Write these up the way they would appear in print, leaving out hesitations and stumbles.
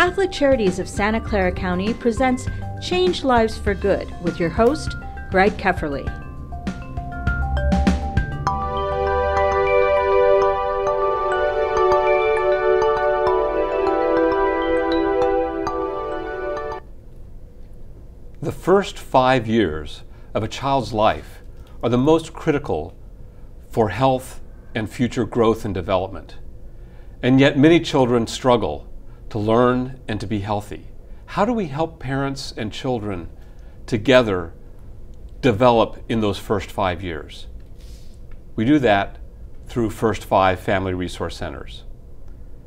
Catholic Charities of Santa Clara County presents Change Lives for Good with your host, Greg Kepferle. The first 5 years of a child's life are the most critical for health and future growth and development. And yet many children struggle to learn and to be healthy. How do we help parents and children together develop in those first 5 years? We do that through First 5 Family Resource Centers.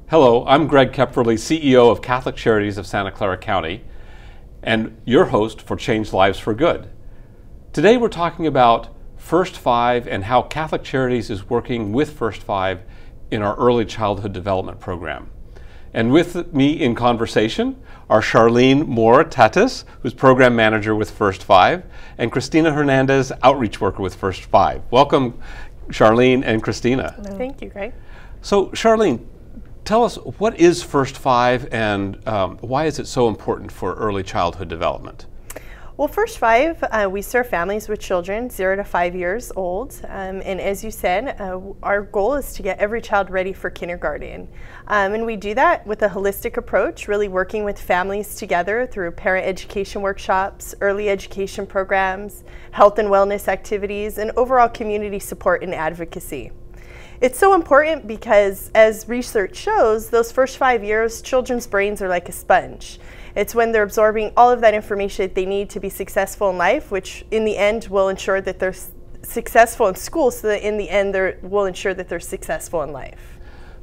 Hello, I'm Greg Kepferle, CEO of Catholic Charities of Santa Clara County, and your host for Change Lives for Good. Today we're talking about First 5 and how Catholic Charities is working with First 5 in our early childhood development program. And with me in conversation are Charlene Moore-Tatis, who's program manager with First 5, and Christina Hernandez, outreach worker with First 5. Welcome, Charlene and Christina. Thank you, Greg. So, Charlene, tell us, what is First 5 and why is it so important for early childhood development? Well, First 5, we serve families with children 0 to 5 years old. And as you said, our goal is to get every child ready for kindergarten. And we do that with a holistic approach, really working with families together through parent education workshops, early education programs, health and wellness activities, and overall community support and advocacy. It's so important because, as research shows, those first 5 years, children's brains are like a sponge. It's when they're absorbing all of that information that they need to be successful in life, which in the end will ensure that they're successful in school, so that in the end will ensure that they're successful in life.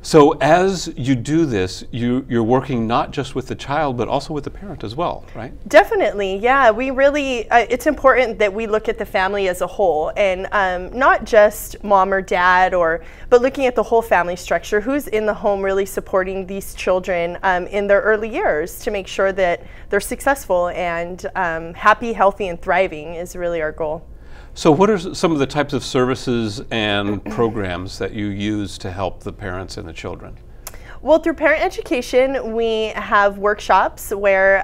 So as you do this, you're working not just with the child, but also with the parent as well, right? Definitely, yeah. We really, it's important that we look at the family as a whole, and not just mom or dad, but looking at the whole family structure. Who's in the home really supporting these children in their early years to make sure that they're successful and happy, healthy, and thriving is really our goal. So what are some of the types of services and programs that you use to help the parents and the children? Well, through parent education, we have workshops where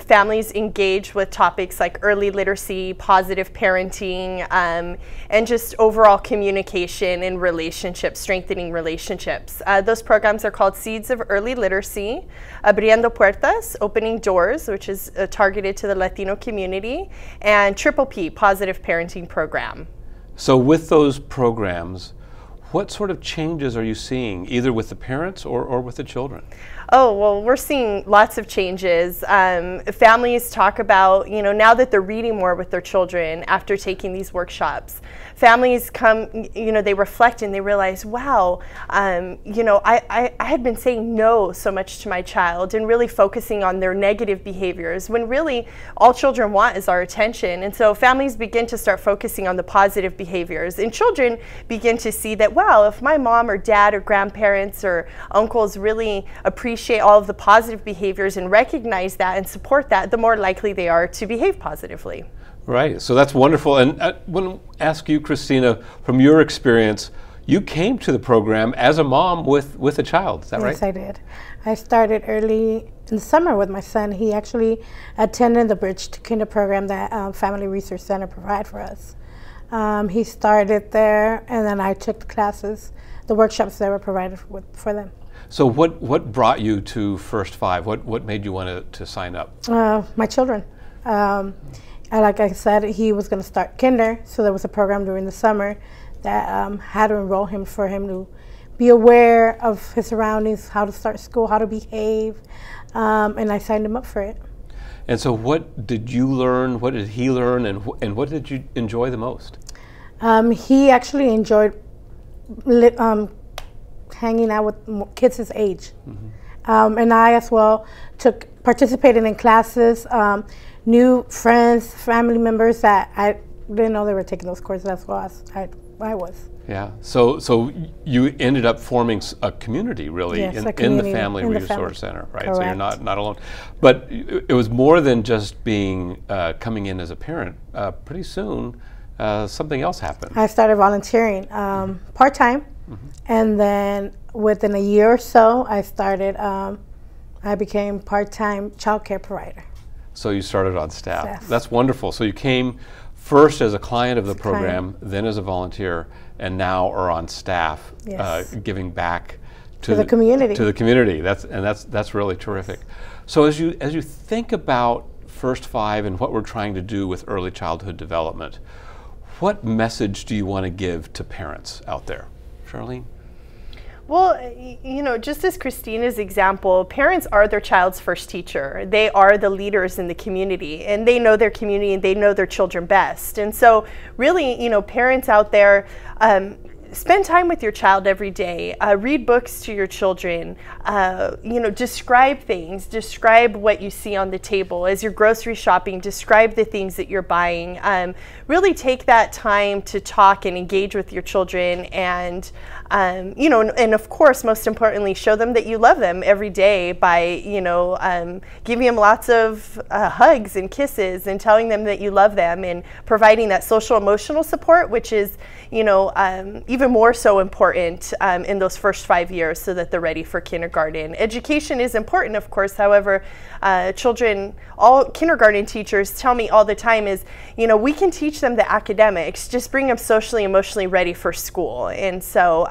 families engage with topics like early literacy, positive parenting, and just overall communication and relationships, strengthening relationships. Those programs are called Seeds of Early Literacy, Abriendo Puertas, Opening Doors, which is targeted to the Latino community, and Triple P, Positive Parenting Program. So with those programs, what sort of changes are you seeing, either with the parents or with the children? Oh, well, we're seeing lots of changes. Families talk about, now that they're reading more with their children after taking these workshops, families come, they reflect and they realize, wow, I had been saying no so much to my child and really focusing on their negative behaviors when really all children want is our attention. And so families begin to start focusing on the positive behaviors, and children begin to see that, wow, if my mom or dad or grandparents or uncles really appreciate all of the positive behaviors and recognize that and support that, the more likely they are to behave positively. Right, so that's wonderful. And I want to ask you, Christina, from your experience, you came to the program as a mom with a child, is that right? Yes, I did. I started early in the summer with my son. He actually attended the Bridge to Kinder program that Family Resource Center provide for us. He started there, and then I took the classes, the workshops that were provided for them. So what brought you to First 5? What made you want to sign up? My children. Like I said, he was going to start kinder, so there was a program during the summer that had to enroll him for him to be aware of his surroundings, how to start school, how to behave, and I signed him up for it. And so what did you learn, what did he learn, and what did you enjoy the most? He actually enjoyed hanging out with kids his age. Mm-hmm. And I as well participated in classes, new friends, family members that I didn't know they were taking those courses as well as I was. Yeah, so you ended up forming a community, really, yes, in the Family Resource Center, right? Correct. So you're not alone. But it was more than just being coming in as a parent. Pretty soon, something else happened. I started volunteering part-time, mm-hmm. and then within a year or so, I started I became part-time child care provider. So you started on staff. Staff. That's wonderful. So you came first as a client of the program, then as a volunteer, and now are on staff, Yes. giving back To the community. To the community. That's really terrific. So as you think about First Five and what we're trying to do with early childhood development, what message do you want to give to parents out there, Charlene? Well, you know, just as Christina's example, parents are their child's first teacher. They are the leaders in the community, and they know their community and they know their children best. And so really, you know, parents out there, spend time with your child every day. Read books to your children. You know, describe things. Describe what you see on the table. As you're grocery shopping, describe the things that you're buying. Really take that time to talk and engage with your children, and you know, and of course, most importantly, show them that you love them every day by, you know, giving them lots of hugs and kisses and telling them that you love them, and providing that social emotional support, which is, you know, even more so important in those first 5 years, so that they're ready for kindergarten. Education is important, of course. However, children, all kindergarten teachers tell me all the time is, you know, we can teach them the academics, just bring them socially, emotionally ready for school. And so,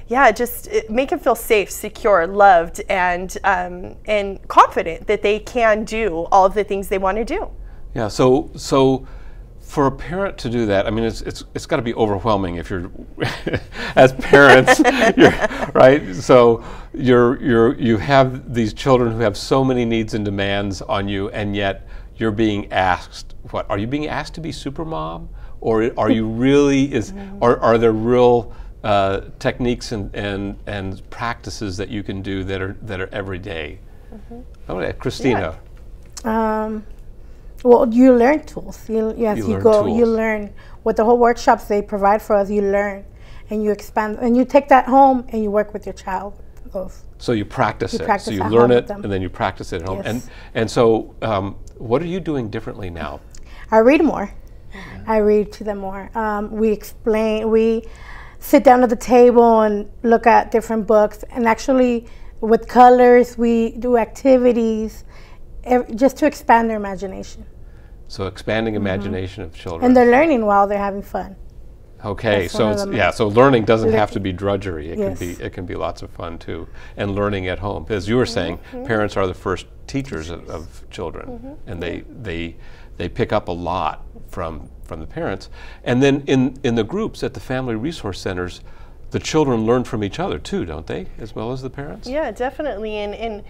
yeah, just make them feel safe, secure, loved, and confident that they can do all of the things they want to do. Yeah. So for a parent to do that, I mean, it's got to be overwhelming if you're, as parents, right? So you have these children who have so many needs and demands on you, and yet you're being asked, what are you being asked to be super mom, or are you really are there real techniques and practices that you can do that are everyday? Okay, Christina. Yeah. Well, you learn tools. You learn with the whole workshops they provide for us. You learn, and you expand, and you take that home and you work with your child. So you practice it. Practice so you at learn home it, with them. and then you practice it at home. Yes. And so, what are you doing differently now? I read more. I read to them more. We explain. We sit down at the table and look at different books, and actually, with colors, we do activities. Just to expand their imagination. So expanding imagination of children. And they're learning while they're having fun. Okay, so so learning doesn't have to be drudgery. It can be lots of fun too, and learning at home. As you were saying, parents are the first teachers of children, and they pick up a lot from the parents. And then in the groups at the family resource centers, the children learn from each other too, don't they, as well as the parents? Yeah, definitely. And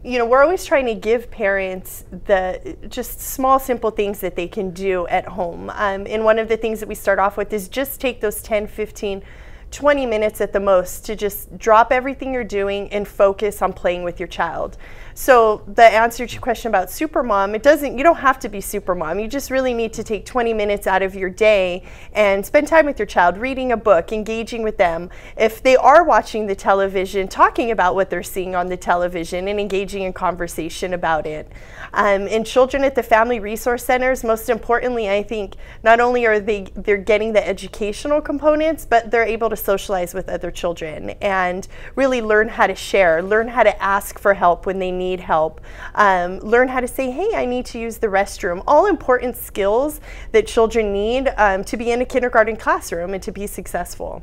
you know, we're always trying to give parents the just small, simple things that they can do at home. And one of the things that we start off with is just take those 10, 15, 20 minutes at the most to just drop everything you're doing and focus on playing with your child. So the answer to your question about supermom, you don't have to be supermom. You just really need to take 20 minutes out of your day and spend time with your child, reading a book, engaging with them. If they are watching the television, talking about what they're seeing on the television and engaging in conversation about it. And children at the family resource centers, most importantly, I think not only are they're getting the educational components, but they're able to socialize with other children and really learn how to share, learn how to ask for help when they need help, learn how to say, hey, I need to use the restroom. All important skills that children need to be in a kindergarten classroom and to be successful.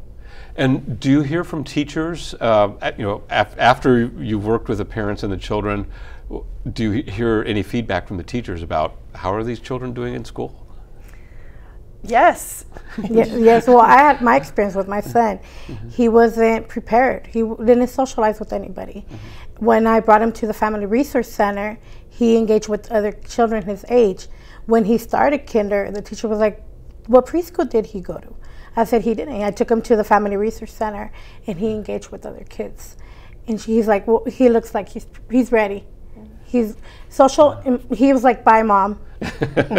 And do you hear from teachers, after you've worked with the parents and the children, do you hear any feedback from the teachers about how are these children doing in school? Yes. Yes. Well, I had my experience with my son. He wasn't prepared. He didn't socialize with anybody. When I brought him to the Family Resource Center, he engaged with other children his age. When he started kinder, the teacher was like, what preschool did he go to? I said he didn't. I took him to the Family Resource Center, and he engaged with other kids. And he's like, well, he looks like he's ready. He's social. He was like, bye, Mom.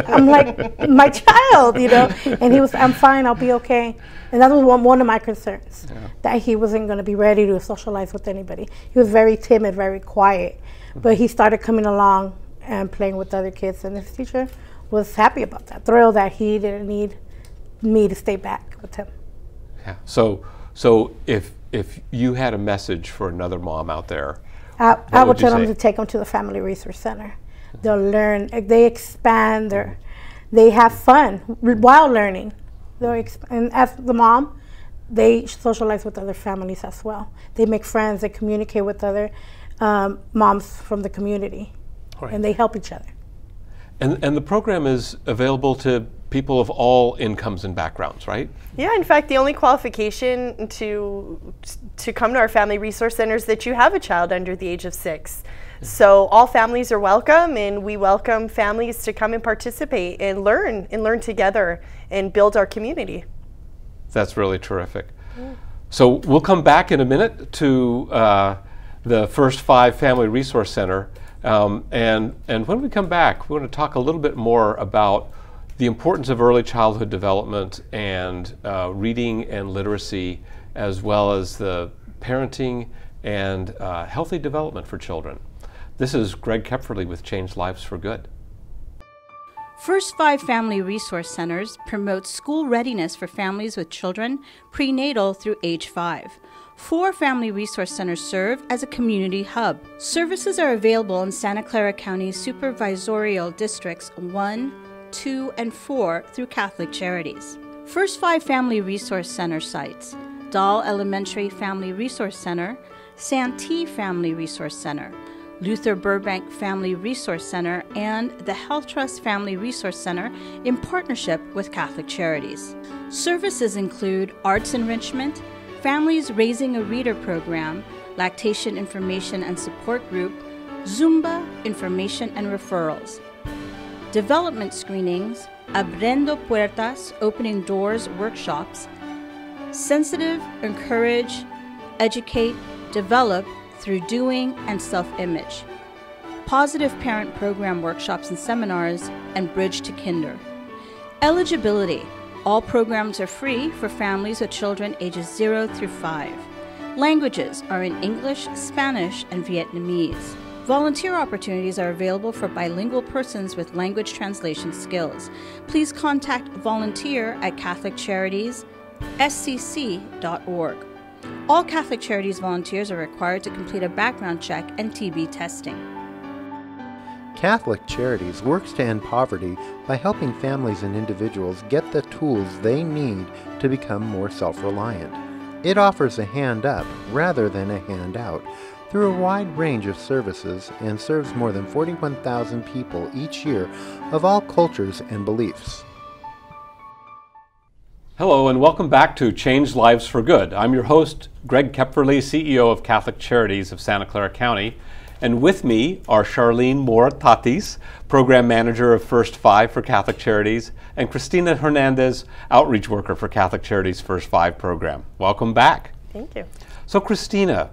I'm like, my child, you know. And he was, I'm fine, I'll be okay. And that was one of my concerns, that he wasn't going to be ready to socialize with anybody. He was very timid, very quiet. But he started coming along and playing with other kids. And his teacher was happy about that, thrilled that he didn't need me to stay back with him. Yeah. So if you had a message for another mom out there, I would tell them to take them to the Family Resource Center. They'll learn, they expand, they have fun while learning. And as the mom, they socialize with other families as well. They make friends, they communicate with other moms from the community, and they help each other. And the program is available to people of all incomes and backgrounds, right? Yeah, in fact, the only qualification to come to our Family Resource Center is that you have a child under the age of 6. So all families are welcome, and we welcome families to come and participate and learn together and build our community. That's really terrific. So we'll come back in a minute to the First 5 Family Resource Center. And when we come back, we're going to talk a little bit more about the importance of early childhood development and reading and literacy, as well as the parenting and healthy development for children. This is Greg Kepferle with Change Lives for Good. First 5 Family Resource Centers promote school readiness for families with children prenatal through age 5. 4 Family Resource Centers serve as a community hub. Services are available in Santa Clara County Supervisorial Districts 1, 2, and 4 through Catholic Charities. First 5 Family Resource Center sites: Dahl Elementary Family Resource Center, Santee Family Resource Center, Luther Burbank Family Resource Center, and the Health Trust Family Resource Center in partnership with Catholic Charities. Services include arts enrichment, Families Raising a Reader program, lactation information and support group, Zumba information and referrals, development screenings, Abriendo Puertas, opening doors workshops, sensitive, encourage, educate, develop through doing and self-image, positive parent program workshops and seminars, and bridge to kinder. Eligibility: all programs are free for families with children ages 0 through 5. Languages are in English, Spanish, and Vietnamese. Volunteer opportunities are available for bilingual persons with language translation skills. Please contact volunteer@catholiccharities.scc.org. All Catholic Charities volunteers are required to complete a background check and TB testing. Catholic Charities works to end poverty by helping families and individuals get the tools they need to become more self-reliant. It offers a hand up rather than a handout through a wide range of services and serves more than 41,000 people each year of all cultures and beliefs. Hello and welcome back to Change Lives for Good. I'm your host, Greg Kepferle, CEO of Catholic Charities of Santa Clara County. And with me are Charlene Moore-Tatis, Program Manager of First 5 for Catholic Charities, and Cristina Hernandez, Outreach Worker for Catholic Charities First 5 program. Welcome back. Thank you. So Cristina,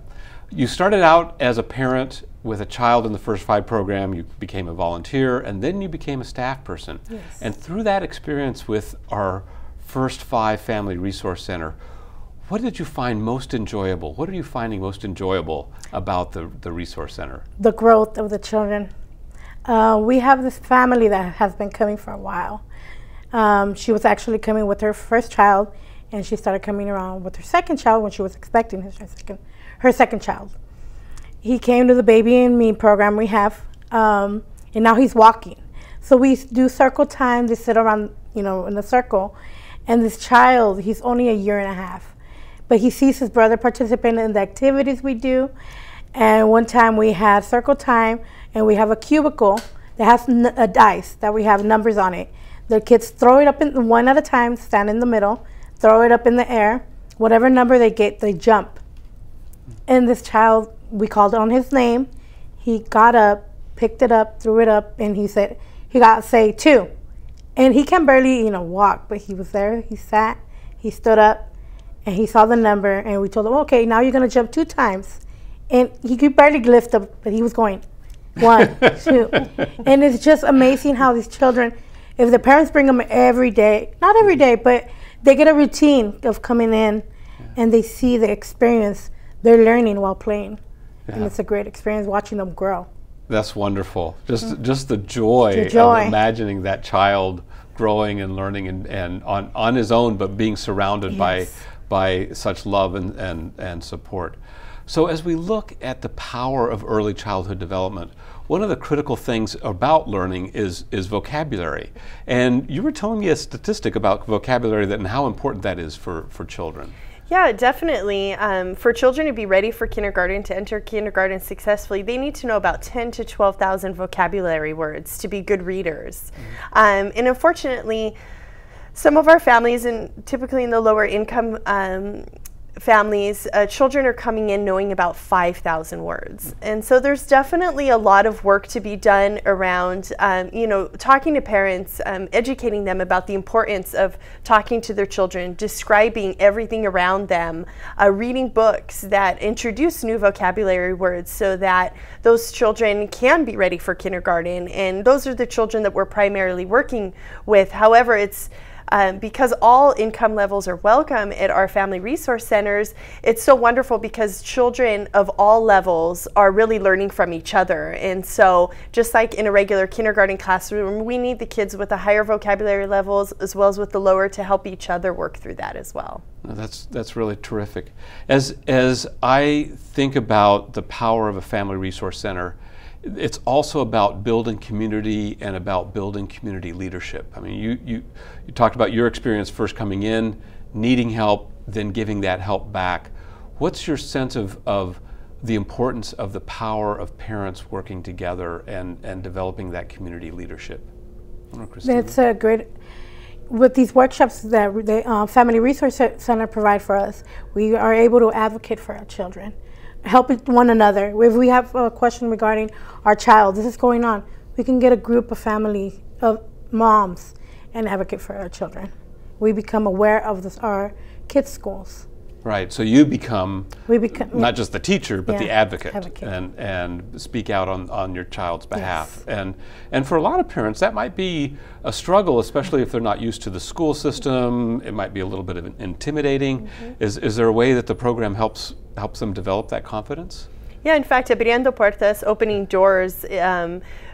you started out as a parent with a child in the First 5 program, you became a volunteer, and then you became a staff person. Yes. And through that experience with our First 5 Family Resource Center, what did you find most enjoyable? What are you finding most enjoyable about the Resource Center? The growth of the children. We have this family that has been coming for a while. She was actually coming with her first child, and she started coming around with her second child when she was expecting her second child. He came to the Baby and Me program we have, and now he's walking. So we do circle time. They sit around, in a circle. And this child, he's only 1.5 years, but he sees his brother participating in the activities we do. And one time we had circle time, and we have a cubicle that has a dice that we have numbers on it. The kids throw it up in one at a time, stand in the middle, throw it up in the air. Whatever number they get, they jump. And this child, we called on his name. He got up, picked it up, threw it up, and he said, he got to say 2. And he can barely, walk, but he was there. He sat, he stood up, and he saw the number, and we told him, okay, now you're going to jump 2 times. And he could barely lift up, but he was going 1, 2. And it's just amazing how these children, if the parents bring them every day, not every day, but they get a routine of coming in, and they see the experience, they're learning while playing. Yeah. And it's a great experience watching them grow. That's wonderful. Just the joy of imagining that child growing and learning and on his own, but being surrounded by such love and support. So as we look at the power of early childhood development, one of the critical things about learning is vocabulary. And you were telling me a statistic about vocabulary and how important that is for children. Yeah, definitely. For children to be ready for kindergarten, to enter kindergarten successfully, they need to know about 10 to 12,000 vocabulary words to be good readers. And unfortunately, some of our families, and typically in the lower income families, children are coming in knowing about 5,000 words. And so there's definitely a lot of work to be done around, talking to parents, educating them about the importance of talking to their children, describing everything around them, reading books that introduce new vocabulary words so that those children can be ready for kindergarten. And those are the children that we're primarily working with. However, it's because all income levels are welcome at our family resource centers, it's so wonderful because children of all levels are really learning from each other. And so just like in a regular kindergarten classroom, we need the kids with the higher vocabulary levels as well as with the lower to help each other work through that as well. That's really terrific. As I think about the power of a family resource center, it's also about building community and about building community leadership. I mean, you talked about your experience first coming in, needing help, then giving that help back. What's your sense of the importance of the power of parents working together and developing that community leadership? That's a great. With these workshops that the Family Resource Center provide for us, we are able to advocate for our children, help one another. If we have a question regarding our child, this is going on, we can get a group of family of moms and advocate for our children. We become aware of our kids' schools. Right, so you become not just the teacher, but the advocate. And speak out on your child's behalf. Yes. And for a lot of parents, that might be a struggle, especially if they're not used to the school system. It might be a little bit of intimidating. Mm-hmm. Is there a way that the program helps them develop that confidence? Yeah, in fact, Abriendo Puertas, opening doors,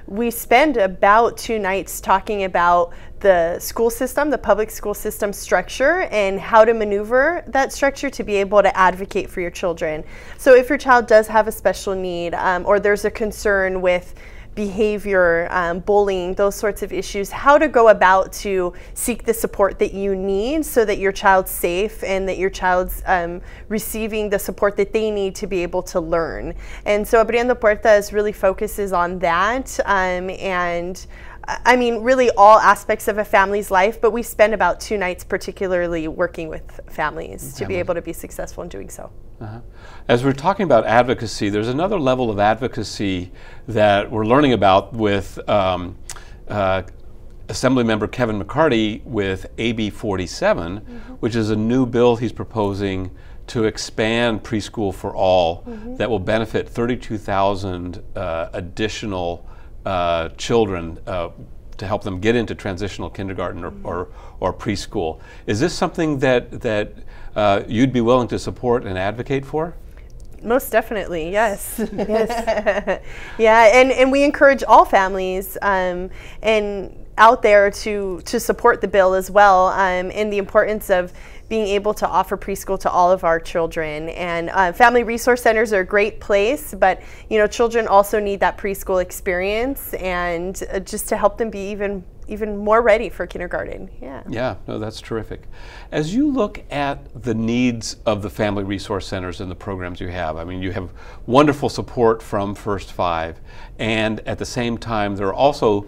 we spend about 2 nights talking about the school system, the public school system structure, and how to maneuver that structure to be able to advocate for your children. So if your child does have a special need, or there's a concern with behavior, bullying, those sorts of issues, how to go about to seek the support that you need so that your child's safe and that your child's receiving the support that they need to be able to learn. And so Abriendo Puertas really focuses on that, and I mean really all aspects of a family's life, but we spend about 2 nights particularly working with families to be able to be successful in doing so. Uh-huh. As we're talking about advocacy, there's another level of advocacy that we're learning about with Assemblymember Kevin McCarty with AB-47, which is a new bill he's proposing to expand preschool for all that will benefit 32,000 additional children to help them get into transitional kindergarten or preschool. Is this something that you'd be willing to support and advocate for? Most definitely, yes. Yes. Yeah, and we encourage all families and out there to support the bill as well, and the importance of being able to offer preschool to all of our children. And family resource centers are a great place, but children also need that preschool experience, and just to help them be even more ready for kindergarten. Yeah, no, that's terrific. As you look at the needs of the family resource centers and the programs you have, I mean, you have wonderful support from First Five, and at the same time, you also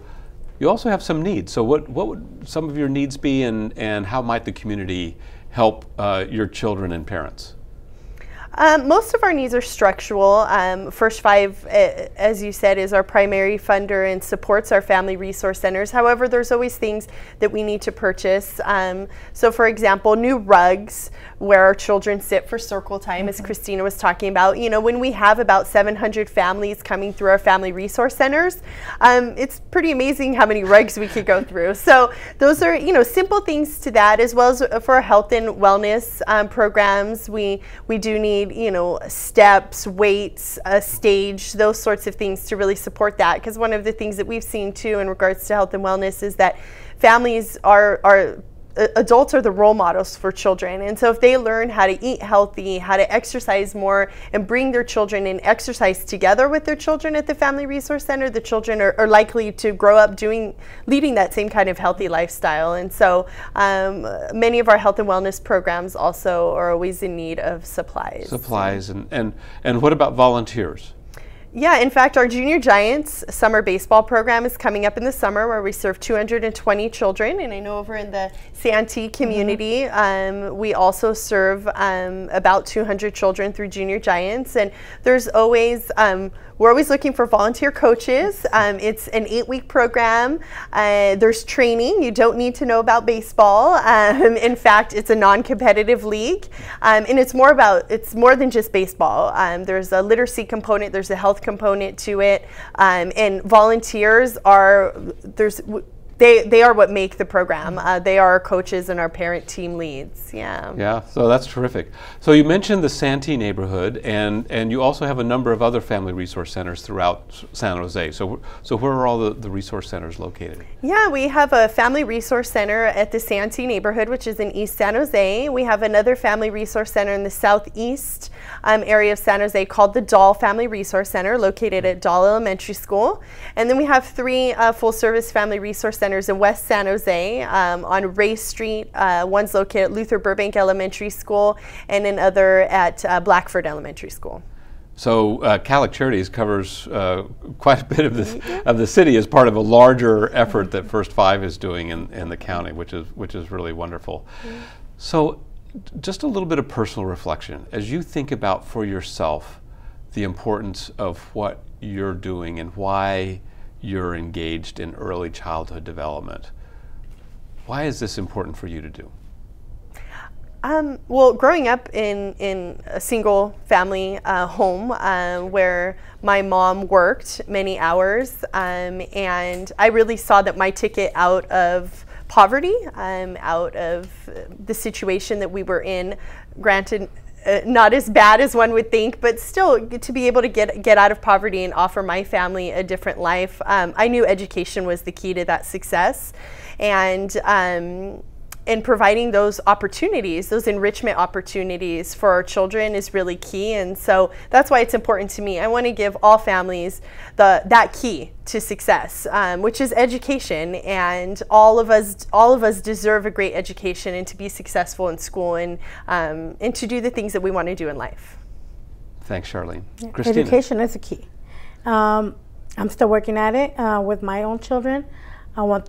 have some needs. So what would some of your needs be, and how might the community help your children and parents? Most of our needs are structural. First Five, as you said, is our primary funder and supports our family resource centers. However, there's always things that we need to purchase. So for example, new rugs where our children sit for circle time, as Christina was talking about. When we have about 700 families coming through our family resource centers, it's pretty amazing how many rugs we could go through. So those are, simple things to that, as well as for our health and wellness programs. We do need steps, weights, a stage, those sorts of things to really support that. Because one of the things that we've seen too in regards to health and wellness is that families are adults are the role models for children. And so if they learn how to eat healthy, how to exercise more, and bring their children and exercise together with their children at the Family Resource Center, the children are likely to grow up leading that same kind of healthy lifestyle. And so many of our health and wellness programs also are always in need of supplies. Supplies, and what about volunteers? Yeah, in fact, our Junior Giants summer baseball program is coming up in the summer, where we serve 220 children. And I know over in the Santee community, we also serve about 200 children through Junior Giants. And there's always, we're always looking for volunteer coaches. It's an 8-week program. There's training. You don't need to know about baseball. In fact, it's a non-competitive league. And it's more than just baseball. There's a literacy component. There's a health component to it, and volunteers are they are what make the program. They are our coaches and our parent team leads. Yeah, so that's terrific. So you mentioned the Santee neighborhood, and you also have a number of other family resource centers throughout San Jose. So where are all the resource centers located? Yeah, we have a family resource center at the Santee neighborhood, which is in East San Jose. We have another family resource center in the southeast area of San Jose called the Dahl Family Resource Center, located at Dahl Elementary School. And then we have 3 full-service family resource centers in West San Jose on Ray Street. One's located at Luther Burbank Elementary School, and another at Blackford Elementary School. So Catholic Charities covers quite a bit of the city as part of a larger effort that First Five is doing in the county, which is really wonderful. So just a little bit of personal reflection as you think about for yourself the importance of what you're doing and why you're engaged in early childhood development. Why is this important for you to do? Well, growing up in a single family home where my mom worked many hours, and I really saw that my ticket out of poverty, out of the situation that we were in, granted not as bad as one would think, but still to be able to get out of poverty and offer my family a different life. I knew education was the key to that success, and providing those opportunities, those enrichment opportunities for our children is really key. And so that's why it's important to me. I want to give all families that key to success, which is education. And all of us deserve a great education and to be successful in school and to do the things that we want to do in life. Thanks, Charlene. Yeah, Christina. education is the key. I'm still working at it with my own children. I want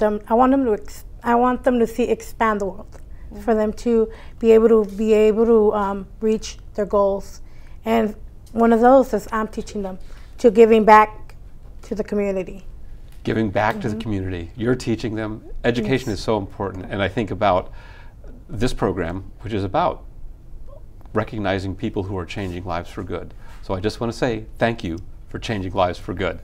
them to see expand the world, for them to be able to reach their goals. And one of those is I'm teaching them to giving back to the community. Giving back to the community. You're teaching them. Education is so important. And I think about this program, which is about recognizing people who are changing lives for good. So I just want to say thank you for changing lives for good.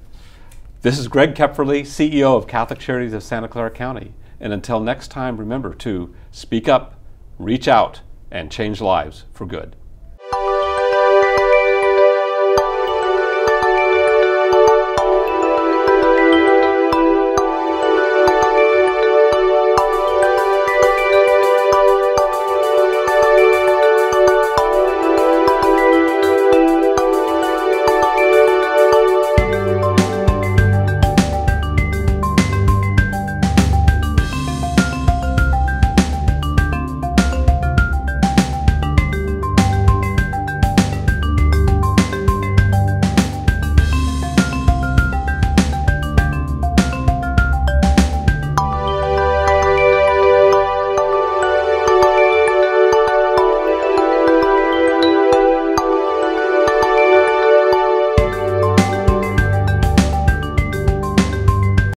This is Greg Kepferle, CEO of Catholic Charities of Santa Clara County. And until next time, remember to speak up, reach out, and change lives for good.